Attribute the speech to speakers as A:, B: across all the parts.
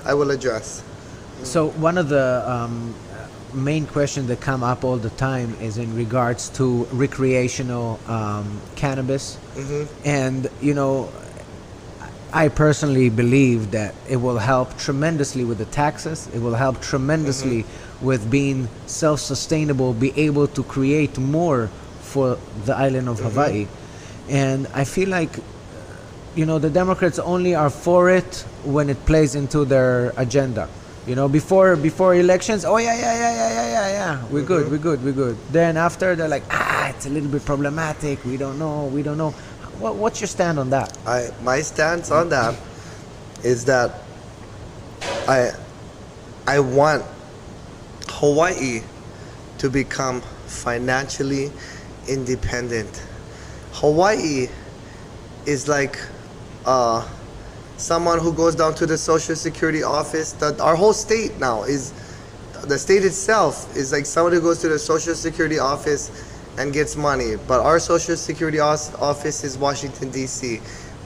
A: I will address.
B: So one of the main questions that come up all the time is in regards to recreational cannabis. And, you know, I personally believe that it will help tremendously with the taxes. It will help tremendously with being self-sustainable, be able to create more for the island of Hawaii. And I feel like, you know, the Democrats only are for it when it plays into their agenda. You know, before elections, oh yeah, we're good. Then after, they're like, it's a little bit problematic. We don't know. What's your stand on that?
A: My stance on that is that I want Hawaii to become financially independent. Hawaii is like someone who goes down to the Social Security office. Our whole state now is, the state itself is like someone who goes to the Social Security office and gets money. But our Social Security office is Washington, D.C.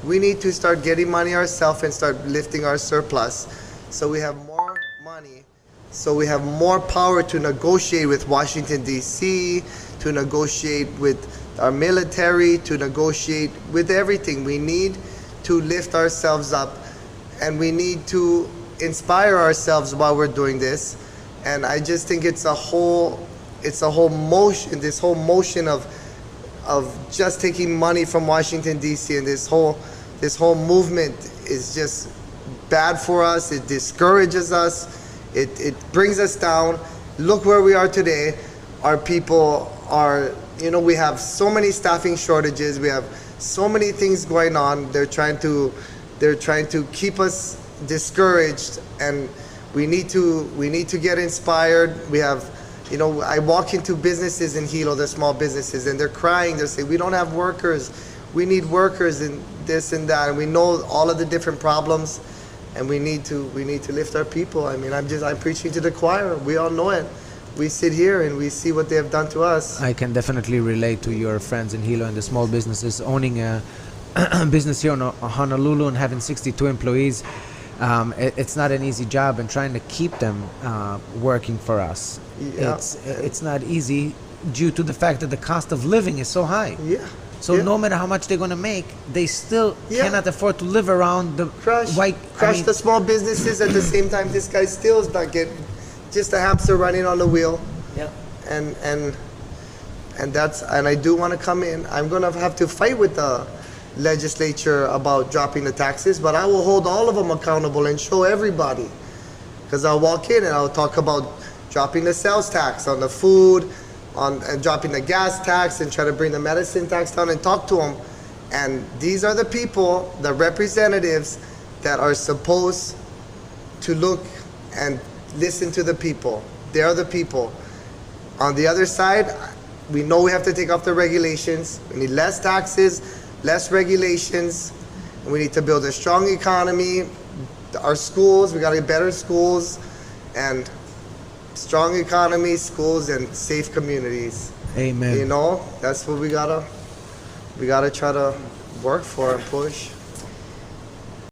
A: We need to start getting money ourselves and start lifting our surplus so we have more money, so we have more power to negotiate with Washington, D.C., to negotiate with our military, to negotiate with everything. We need to lift ourselves up, and we need to inspire ourselves while we're doing this. And I just think it's a whole motion, this whole motion of just taking money from Washington, D.C., and this whole movement is just bad for us. It discourages us. It brings us down. Look where we are today. Our people are, you know, we have so many staffing shortages. We have so many things going on. They're trying to keep us discouraged, and we need to get inspired. We have, you know, I walk into businesses in Hilo, the small businesses, and they're crying. They're saying, we don't have workers. We need workers, and this and that. And we know all of the different problems, and we need to lift our people. I mean, I'm preaching to the choir. We all know it. We sit here and we see what they have done to us.
B: I can definitely relate to your friends in Hilo and the small businesses. Owning a business here in Honolulu and having 62 employees, it's not an easy job, and trying to keep them working for us.
A: Yeah.
B: It's not easy due to the fact that the cost of living is so high.
A: Yeah.
B: So no matter how much they're going to make, they still cannot afford to live around the
A: crush the small businesses. At the same time, this guy still is not getting, just a hamster running on the wheel.
B: Yeah.
A: And I do want to come in. I'm going to have to fight with the legislature about dropping the taxes, but I will hold all of them accountable and show everybody. Because I'll walk in and I'll talk about dropping the sales tax on the food, and dropping the gas tax, and try to bring the medicine tax down and talk to them. And these are the people, the representatives, that are supposed to look and listen to the people. They are the people. On the other side, we know we have to take off the regulations. We need less taxes, less regulations. And we need to build a strong economy. Our schools, we got to get better schools, and strong economy, schools, and safe communities.
B: Amen.
A: You know, that's what we gotta try to work for and push.